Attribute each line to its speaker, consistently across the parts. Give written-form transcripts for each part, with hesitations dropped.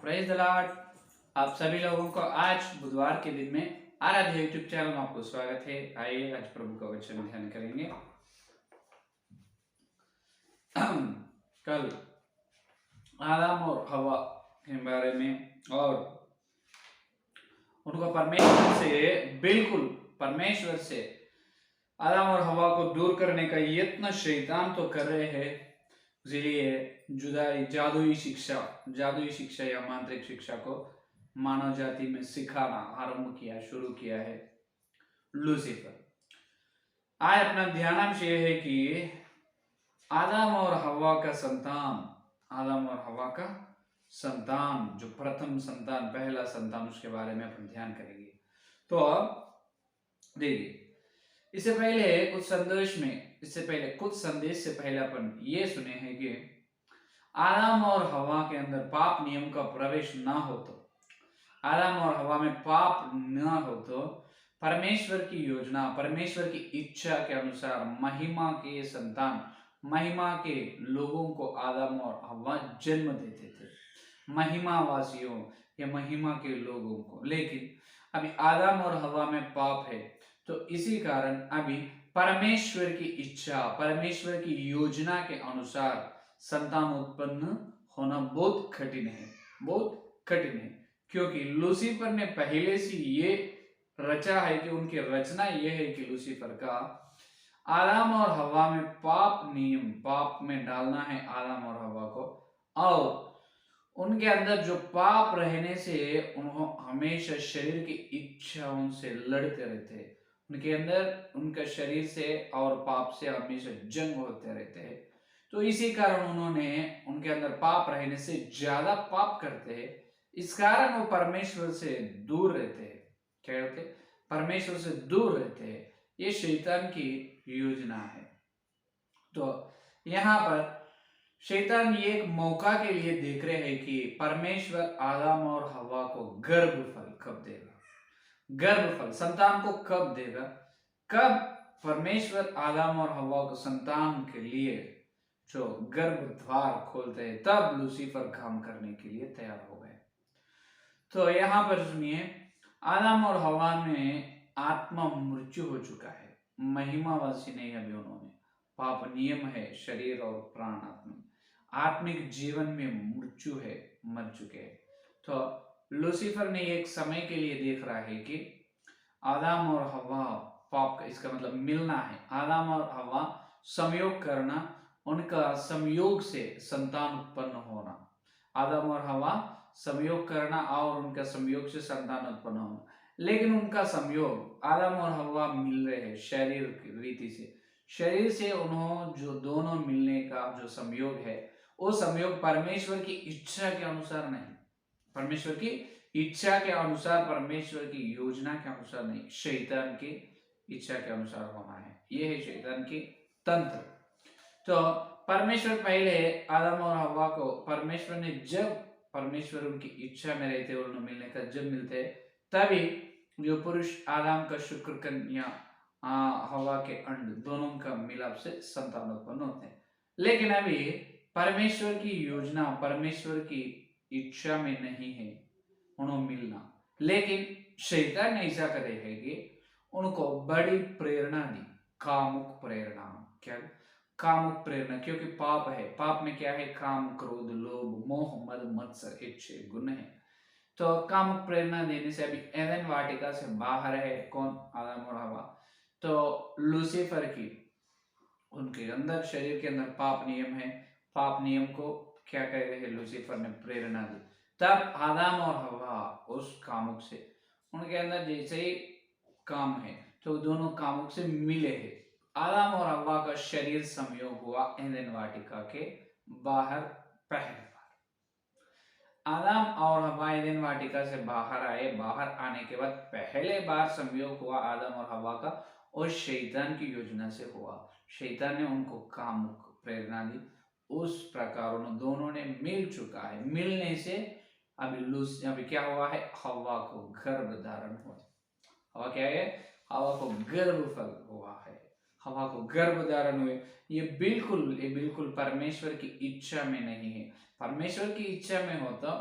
Speaker 1: Praise the Lord. आप सभी लोगों को आज बुधवार के दिन में आराध्य यूट्यूब चैनल में आपको स्वागत है। आइए आज प्रभु का वचन ध्यान करेंगे। कल आदम और हवा के बारे में और उनको परमेश्वर से आदम और हवा को दूर करने का यत्न शैतान तो कर रहे हैं। इसलिए जादुई शिक्षा या मांत्रिक शिक्षा को मानव जाति में सिखाना शुरू किया है लूसीफर। आज अपना ध्यानांश ये है कि आदम और हवा का संतान जो प्रथम संतान, पहला संतान, उसके बारे में अपन ध्यान करेंगे। तो देखिए, इससे पहले कुछ संदेश से पहले अपन ये सुने हैं कि आदम और हवा के अंदर पाप नियम का प्रवेश ना हो तो, आदम और हवा में पाप ना हो तो परमेश्वर की योजना, परमेश्वर की इच्छा के अनुसार महिमा के लोगों को आदम और हवा जन्म देते थे, महिमावासियों या महिमा के लोगों को। लेकिन अभी आदम और हवा में पाप है, तो इसी कारण अभी परमेश्वर की इच्छा, परमेश्वर की योजना के अनुसार संतान उत्पन्न होना बहुत कठिन है। क्योंकि लूसीफर ने पहले से ये रचा है कि उनकी रचना ये है कि लूसीफर का आदम और हवा में पाप में डालना है आदम और हवा को, और उनके अंदर जो पाप रहने से उन्होंने हमेशा शरीर की इच्छाओं से लड़ते रहते, उनके अंदर उनका शरीर से और पाप से हमेशा जंग होते रहते हैं। तो इसी कारण उन्होंने उनके अंदर पाप रहने से ज्यादा पाप करते हैं। इस कारण वो परमेश्वर से दूर रहते हैं। क्या होते? परमेश्वर से दूर रहते हैं। ये शैतान की योजना है। तो यहाँ पर शैतान ये एक मौका के लिए देख रहे हैं कि परमेश्वर आदम और हवा को गर्भफल कब देगा, गर्भफल संतान को कब देगा। कब परमेश्वर आदम और हवा को संतान के लिए जो गर्भ द्वार खोलते हैं, तब लूसीफर काम करने के लिए तैयार हो गए। तो यहाँ पर सुनिए, आदम और हवा में आत्मा मृत्यु हो चुका है, महिमावासी नहीं। अभी उन्होंने पाप नियम है, शरीर और प्राण आत्मिक जीवन में मृत्यु है, मर चुके हैं। तो लूसीफर ने एक समय के लिए देख रहा है कि आदम और हवा पाप का, इसका मतलब मिलना है, आदम और हवा संयोग करना, उनका संयोग से संतान उत्पन्न होना, आदम और हवा संयोग करना और उनका संयोग से संतान उत्पन्न होना। लेकिन उनका संयोग, आदम और हवा मिल रहे हैं शरीर की रीति से, शरीर से उन्होंने जो दोनों मिलने का जो संयोग है, वो संयोग परमेश्वर की इच्छा के अनुसार नहीं, परमेश्वर की इच्छा के अनुसार, परमेश्वर की योजना के अनुसार नहीं, शैतान की इच्छा के अनुसार होना है। ये है शैतान की तंत्र। तो परमेश्वर पहले आदम और हवा को, परमेश्वर ने जब परमेश्वर उनकी इच्छा में रहते और उन्हें मिलने का जब मिलते, तभी जो पुरुष आदम का शुक्र कन्या हवा के अंड दोनों का मिलाप से संतान उत्पन्न होते हैं। लेकिन अभी परमेश्वर की योजना, परमेश्वर की इच्छा में नहीं है उन्हें मिलना। लेकिन शैतान ने ऐसा करे है कि उनको बड़ी प्रेरणा दी, कामुक प्रेरणा। क्या? कामुक प्रेरणा। क्योंकि पाप है, पाप में क्या है? काम, क्रोध, लोभ, मोह, मद, मत्सर, इच्छे, गुण है। तो कामुक प्रेरणा देने से अभी एदन वाटिका से बाहर है कौन? आदम और हवा। तो लूसीफर की, उनके अंदर, शरीर के अंदर पाप नियम है, पाप नियम को क्या कह रहे हैं? लूसीफर ने प्रेरणा दी। तब आदम और हवा उस कामुक से, उनके अंदर जैसे ही काम है, तो दोनों कामुक से मिले हैं। आदम और हवा का शरीर संयोग हुआ एदन वाटिका के बाहर पहले बार। आदम और हवा एदन वाटिका से बाहर आए, बाहर आने के बाद पहले बार संयोग हुआ आदम और हवा का, और शैतान की योजना से हुआ। शैतान ने उनको कामुक प्रेरणा दी, उस प्रकार उन दोनों ने मिल चुका है। मिलने से अभी क्या हुआ है? हवा को गर्भ धारण हुआ। हवा क्या है? हवा को गर्भफल हुआ है, हवा को गर्भ धारण हुए। ये बिल्कुल परमेश्वर की इच्छा में नहीं है। परमेश्वर की इच्छा में होता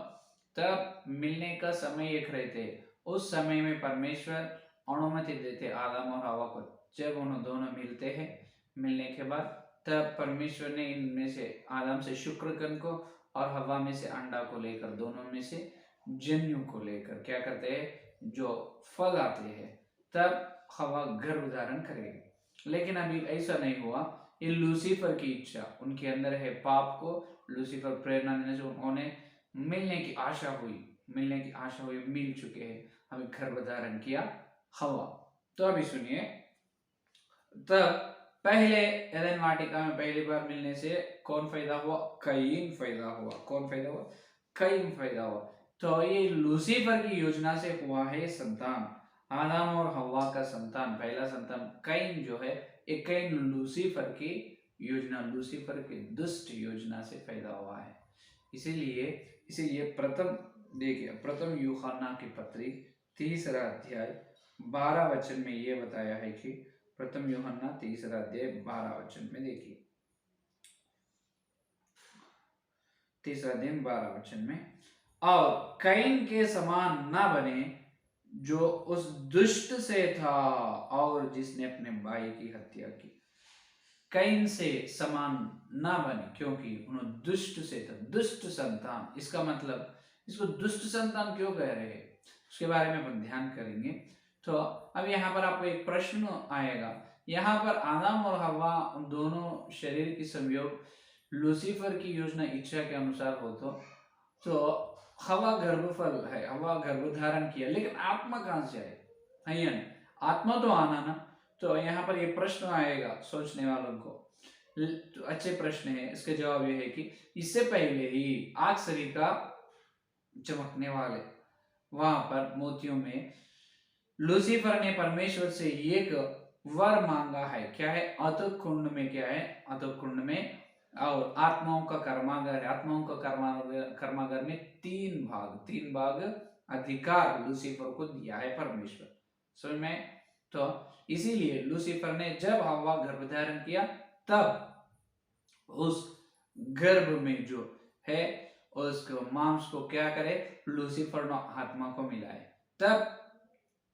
Speaker 1: तब मिलने का समय एक रहते, उस समय में परमेश्वर अनुमति देते आदम और हवा को। जब उन्होंने दोनों मिलते हैं, मिलने के बाद तब परमेश्वर ने इनमें से आदम से शुक्रकण को और हवा में से अंडा को लेकर, दोनों में से जन्यु को लेकर क्या करते हैं, जो फल आते हैं, तब हवा गर्भ धारण करेगी। लेकिन अभी ऐसा नहीं हुआ। ये लूसीफर की इच्छा, उनके अंदर है पाप को लूसीफर प्रेरणा देने से उन्होंने मिलने की आशा हुई, मिल चुके हैं, हमें गर्भ धारण किया हवा। तो अभी सुनिए, तब पहले एदन वाटिका में पहली बार मिलने से कौन पैदा हुआ, कयीन पैदा हुआ। कौन पैदा हुआ, कयीन पैदा हुआ। तो ये लूसीफर की योजना से हुआ है संतान, आदम और हवा का संतान, पहला संतान कयीन जो है, एक कयीन लूसीफर की योजना, लूसीफर की दुष्ट योजना से पैदा हुआ है। इसीलिए प्रथम देखिए, प्रथम यूहन्ना की पत्री 3 अध्याय 12 वचन में ये बताया है कि, प्रथम यूहन्ना 3 अध्याय 12 वचन में देखिए, 3 अध्याय 12 वचन में, और कयीन के समान न बने जो उस दुष्ट से था और जिसने अपने भाई की हत्या की। कयीन से समान ना बने क्योंकि उन्होंने दुष्ट से था, दुष्ट संतान। इसका मतलब, इसको दुष्ट संतान क्यों कह रहे हैं, उसके बारे में अपन ध्यान करेंगे। तो अब यहाँ पर आपको एक प्रश्न आएगा, यहाँ पर आदम और हवा दोनों शरीर की संयोग लूसीफर की योजना इच्छा के अनुसार हो, तो हवा गर्भफल है, हवा गर्भ धारण किया, लेकिन आत्मा कहां से आए, है ना, आत्मा तो आना ना। तो यहाँ पर ये प्रश्न आएगा सोचने वालों को, तो अच्छे प्रश्न है। इसका जवाब ये है कि इससे पहले ही आग सरीखा चमकने वाले वहां पर मोतियों में लूसीफर ने परमेश्वर से एक वर मांगा है। क्या है, अतुक कुंड में, क्या है, अतुक कुंड में, और आत्माओं का कर्मागार, आत्माओं का कर्मागार में 3 भाग अधिकार लूसीफर को दिया है परमेश्वर, समझ में। तो इसीलिए लूसीफर ने जब हवा गर्भ धारण किया, तब उस गर्भ में जो है उसको मांस को क्या करे, लूसीफर ने आत्मा को मिलाए, तब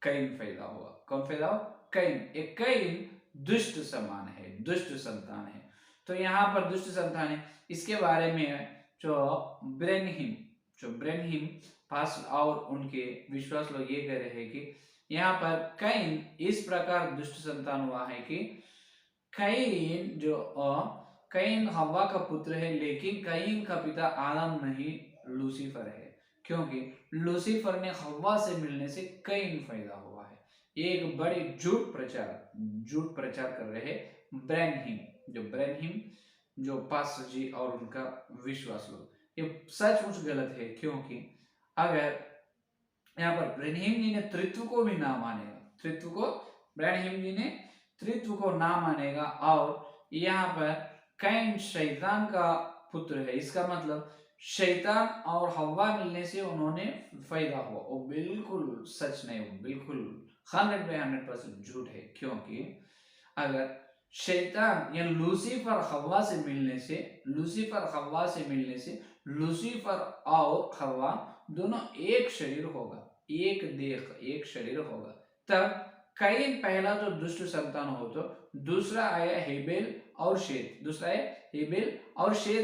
Speaker 1: कयीन पैदा हुआ। कौन पैदा हुआ, कयीन। एक कयीन दुष्ट समान है, दुष्ट संतान है। तो यहाँ पर दुष्ट संतान है, इसके बारे में जो ब्रेनहिम पास और उनके विश्वास लोग ये कह रहे हैं कि यहाँ पर कयीन इस प्रकार दुष्ट संतान हुआ है कि कयीन हवा का पुत्र है, लेकिन कयीन का पिता आदम नहीं लूसीफर है, क्योंकि लूसीफर ने हवा से मिलने से कयीन पैदा हुआ है। ये एक बड़ी झूठ प्रचार कर रहे हैं ब्रेनहिम जो पास्टर जी और उनका विश्वास लोग, ये सचमुच गलत है। क्योंकि अगर यहाँ पर ब्रेनहिम जी ने त्रित्व को भी ना मानेगा, ब्रेनहिम जी ने त्रित्व को ना मानेगा, और यहाँ पर कयीन शैतान का पुत्र है, इसका मतलब शैतान और हवा मिलने से उन्होंने पैदा हुआ, वो बिल्कुल सच नहीं, वो बिल्कुल 100% झूठ है। क्योंकि अगर शैतान या लूसीफर हवा से मिलने से लूसीफर और हवा दोनों एक शरीर होगा, एक देह, एक शरीर होगा। तब कयीन पहला जो दुष्ट संतान हो, तो दूसरा आया हेबेल और शेत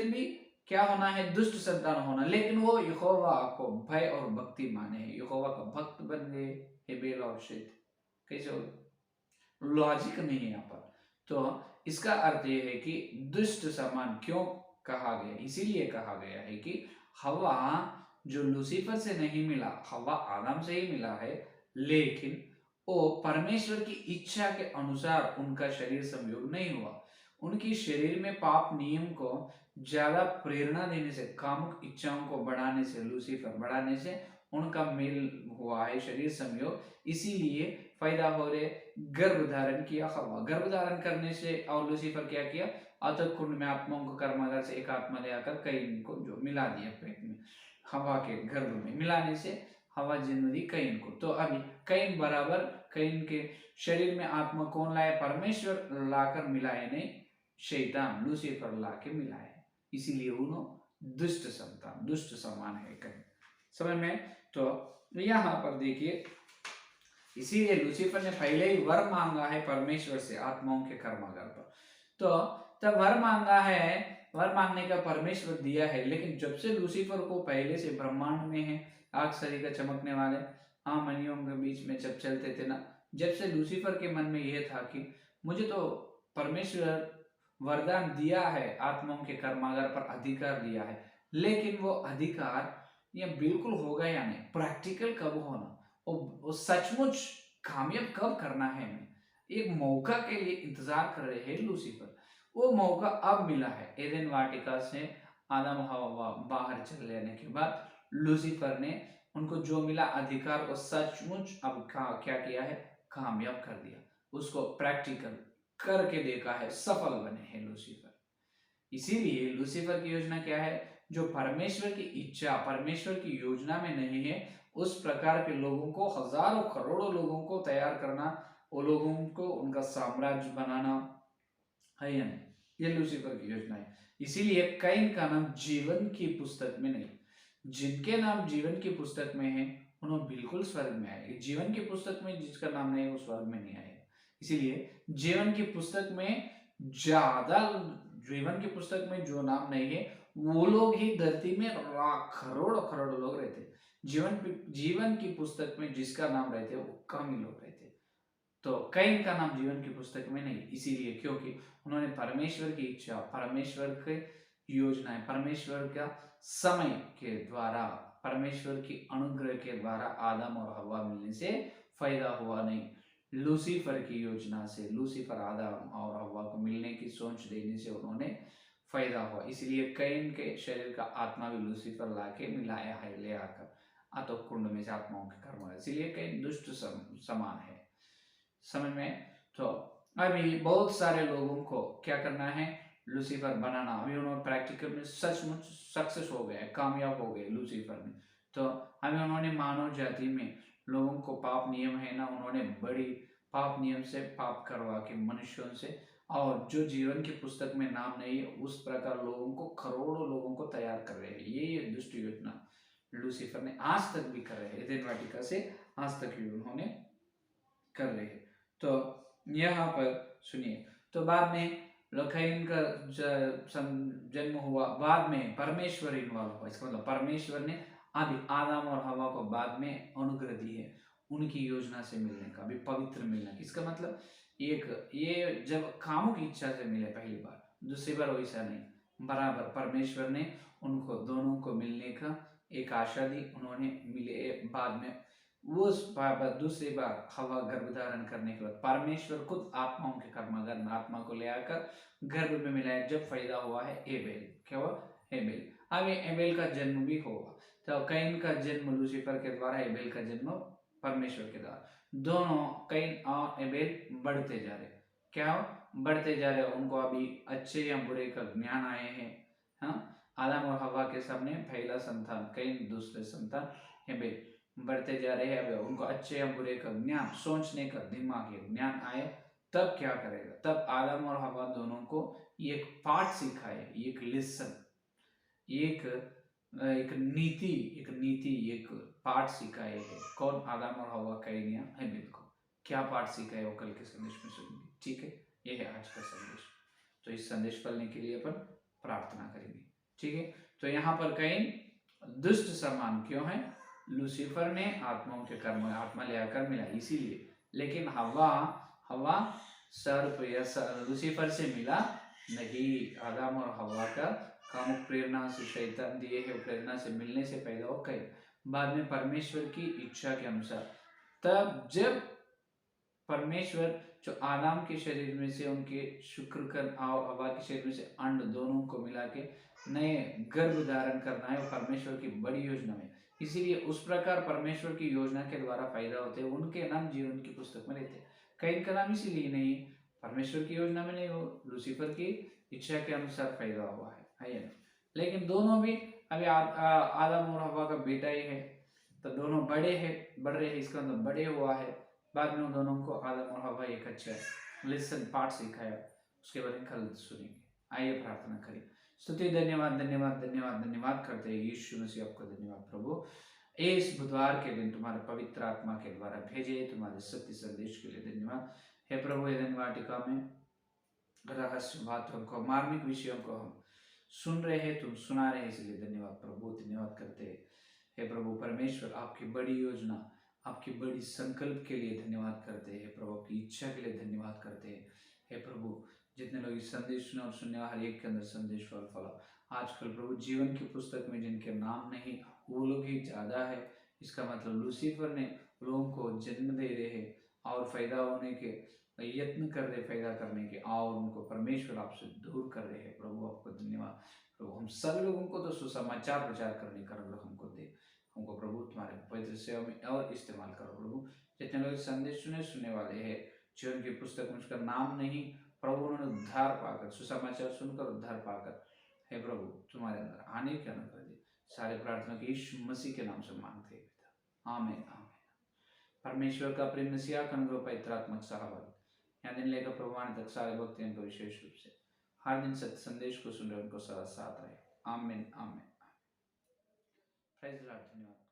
Speaker 1: भी क्या होना है, दुष्ट संतान होना। लेकिन वो यहोवा को भय और भक्ति माने हैं, यहोवा का भक्त बन गए हेबेल और शेत। कैसे हो, लॉजिक नहीं है यहाँ पर। तो इसका अर्थ यह है कि दुष्ट समान क्यों कहा गया, इसीलिए कहा गया है कि हवा जो लूसीफर से नहीं मिला, हवा आदम से ही मिला है, लेकिन वो परमेश्वर की इच्छा के अनुसार उनका शरीर संयोग नहीं हुआ। उनकी शरीर में पाप नियम को ज्यादा प्रेरणा देने से, कामुक इच्छाओं को बढ़ाने से, लूसीफर बढ़ाने से उनका मेल हुआ है, शरीर संयोग, इसीलिए पैदा हो रहे, गर्भ धारण किया हवा। गर्भ धारण करने से और लूसीफर क्या किया, अतः कुंड में आत्माओं को कर्मागार से एक आत्मा ले आकर कयीन को जो मिला दिया पेट में, हवा के गर्भ में मिलाने से हवा जन्म दी कयीन को। तो अभी कयीन बराबर, कयीन के शरीर में आत्मा कौन लाए, परमेश्वर लाकर मिलाए नहीं, शैतान लूसीफर लाके मिलाए, इसीलिए उन्होंने दुष्ट संतान, दुष्ट समान है कयीन। समझ में? तो यहाँ पर देखिए, इसीलिए लूसीफर ने पहले ही वर मांगा है परमेश्वर से आत्माओं के कर्मागार पर। तो तब वर मांगा है, वर मांगने का परमेश्वर दिया है, लेकिन जब से लूसीफर को पहले से ब्रह्मांड में है आग सरीका चमकने वाले हाँ मनियों के बीच में जब चलते थे ना, जब से लूसीफर के मन में यह था कि मुझे तो परमेश्वर वरदान दिया है, आत्माओं के कर्मागार पर अधिकार दिया है, लेकिन वो अधिकार ये बिल्कुल होगा या नहीं, प्रैक्टिकल कब होना, वो सचमुच कामयाब कब करना है, हमें एक मौका के लिए इंतजार कर रहे हैं लूसीफर। वो मौका अब मिला है। एदेन वाटिका से आदम हवा बाहर चले जाने के बाद लूसीफर ने उनको जो मिला अधिकार वो सचमुच अब क्या किया है, कामयाब कर दिया, उसको प्रैक्टिकल करके देखा है, सफल बने हैं लूसीफर। इसीलिए लूसीफर की योजना क्या है, जो परमेश्वर की इच्छा, परमेश्वर की योजना में नहीं है, उस प्रकार के लोगों को, हजारों करोड़ों लोगों को तैयार करना, वो लोगों को उनका साम्राज्य बनाना है या नहीं, ये लूसीफर की योजना है। इसीलिए कैन का नाम जीवन की पुस्तक में नहीं, जिनके नाम जीवन की पुस्तक में है उन्होंने बिल्कुल स्वर्ग में आए, जीवन की पुस्तक में जिसका नाम नहीं है वो स्वर्ग में नहीं आए। इसीलिए जीवन की पुस्तक में ज्यादा, जीवन की पुस्तक में जो नाम नहीं है वो लोग ही धरती में करोड़ों करोड़ों लोग रहते। जीवन की पुस्तक में जिसका नाम रहते वो कम ही लोग रहते। तो कैन का नाम जीवन की पुस्तक में नहीं, इसीलिए क्योंकि उन्होंने परमेश्वर की इच्छा, परमेश्वर के योजनाएं, परमेश्वर का समय के द्वारा, परमेश्वर की अनुग्रह के द्वारा आदम और हवा मिलने से फायदा हुआ नहीं, लूसीफर की योजना से, लूसीफर आदम और हवा को मिलने की सोच देने से उन्होंने फायदा हुआ। इसलिए कैन के शरीर का आत्मा भी लूसीफर लाके मिलाया है, ले आकर आतो कुंड में से आत्माओं के कर्म, इसीलिए कैन दुष्ट समान है। समझ में? तो अभी बहुत सारे लोगों को क्या करना है, लूसीफर बनाना। अभी उन्होंने प्रैक्टिकल में सचमुच सक्सेस हो गए, कामयाब हो गए लूसीफर में। तो अभी उन्होंने मानव जाति में लोगों को, पाप नियम है ना, उन्होंने बड़ी पाप नियम से पाप करवा के मनुष्यों से, और जो जीवन की पुस्तक में नाम नहीं है उस प्रकार लोगों को, करोड़ों लोगों को तैयार कर रहे हैं। ये दुष्ट योजना लूसीफर ने आज तक भी कर रहे हैं, एदेन वाटिका से आज तक भी उन्होंने कर रहे हैं। तो यहाँ पर सुनिए, तो बाद में लखैन का जन्म हुआ, बाद में परमेश्वर इन्वॉल्व हुआ। इसका मतलब परमेश्वर ने अभी आदम और हवा को बाद में अनुग्रह दी है उनकी योजना से मिलने का, अभी पवित्र मिलना। इसका मतलब एक ये जब कामों की इच्छा से मिले पहली बार, दूसरी बार वैसा नहीं, बराबर परमेश्वर ने उनको दोनों को मिलने का एक आशा दी, उन्होंने मिले। बाद में वो दूसरी बार हवा गर्भ धारण करने के बाद परमेश्वर खुद आत्माओं के कर्मागार में आत्मा को ले आकर गर्भ में मिलाया, जब फायदा हुआ है एबेल। क्या हुआ? एबेल। अब एबेल का जन्म भी होगा। तो कैन का जन्म लूसीफर के द्वारा, एबेल का जन्म परमेश्वर के द्वारा। दोनों कैन और एबेल बढ़ते जा रहे, क्या हो, बढ़ते जा रहे। उनको अभी अच्छे या बुरे का ज्ञान आए हैं। हाँ, आदम और हवा के सामने पहला संतान कैन, दूसरे संतान एबेल बढ़ते जा रहे हैं। अब उनको अच्छे या बुरे का ज्ञान, सोचने का दिमाग, ज्ञान आए, तब क्या करेगा? तब आदम और हवा दोनों को एक पाठ सिखाए, एक लेसन, एक एक नीति, एक पाठ सिखाए है। कौन? आदम और हवा, कैन या हेबेल को। क्या पाठ सिखाए वो कल के संदेश में सुनेंगे। ठीक है, ये है आज का संदेश। तो इस संदेश फलने के लिए अपन प्रार्थना करेंगे। ठीक है, तो यहाँ पर कैन दुष्ट समान क्यों है? लूसीफर ने आत्माओं के कर्म, आत्मा ले आकर मिला इसीलिए। लेकिन हवा सर्प या लूसीफर से मिला नहीं, आदम और हवा का कामुक प्रेरणा से, शैतान दिए है प्रेरणा से मिलने से पैदा हो गए। बाद में परमेश्वर की इच्छा के अनुसार, तब जब परमेश्वर जो आदम के शरीर में से उनके शुक्रकण और हवा के शरीर में से अंड दोनों को मिला के नए गर्भ धारण करना है, वो परमेश्वर की बड़ी योजना में। इसीलिए उस प्रकार परमेश्वर की योजना के द्वारा फायदा होते हैं, उनके नाम जीवन की पुस्तक में रहते हैं। कैन का नाम इसीलिए नहीं, परमेश्वर की योजना में नहीं, वो लूसीफर की इच्छा के अनुसार पैदा हुआ है या नहीं। लेकिन दोनों भी अभी आदम और हवा का बेटा ही है, तो दोनों बड़े हैं, बढ़ रहे हैं, इसका मतलब बड़े हुआ है। बाद में उन दोनों को आदम और हवा एक अच्छा लेसन, पाठ सिखाया, उसके बारे में कल सुनेंगे। आइए प्रार्थना करें। स्तुति, धन्यवाद धन्यवाद धन्यवाद धन्यवाद करते हैं यीशु मसीह, आपको धन्यवाद प्रभु। इस बुधवार के दिन तुम्हारे पवित्र आत्मा के द्वारा भेजे तुम्हारे सत्य संदेश के लिए धन्यवाद। हे प्रभु, एदन वाटिका में रहस्य बातों को, मार्मिक विषयों को हम सुन रहे हैं, तुम सुना रहे हैं, इसलिए धन्यवाद प्रभु। धन्यवाद करते हैं हे प्रभु परमेश्वर, आपकी बड़ी योजना, आपकी बड़ी संकल्प के लिए धन्यवाद करते हैं प्रभु, आपकी इच्छा के लिए धन्यवाद करते हैं हे प्रभु। जितने लोग इस संदेश सुने और सुनने, हर एक के अंदर संदेश फल फला। आजकल प्रभु जीवन की पुस्तक में जिनके नाम नहीं, वो लोग ही ज्यादा है। इसका मतलब लूसीफर ने लोगों को जन्म दे रहे हैं और फायदा होने के यत्न कर रहे, फायदा करने के, और उनको परमेश्वर आपसे दूर कर रहे हैं प्रभु। आपको धन्यवाद प्रभु। हम सब लोगों को तो सुसमाचार प्रचार करने का अनुग्रह हमको दे, हमको प्रभु तुम्हारे पवित्र सेवा में और इस्तेमाल करो प्रभु। जितने लोग संदेश सुनने वाले हैं, जीवन की पुस्तक में उसका नाम नहीं, प्रभु उन्होंने उद्धार पाकर, सुसमाचार सुनकर उद्धार पाकर, हे प्रभु तुम्हारे अंदर आने के अनुग्रह दे। सारे प्रार्थना के यीशु मसीह के नाम से मांगते हैं पिता, आमीन आमीन। परमेश्वर का प्रेम, मसीहा का अनुग्रह, पवित्रात्मक सहभागिता यहाँ दिन लेकर प्रभु तक सारे भक्तों को विशेष रूप से हर दिन सत्य संदेश को सुन रहे उनको सदा साथ रहे, आमीन आमीन। Praise the Lord. धन्यवाद।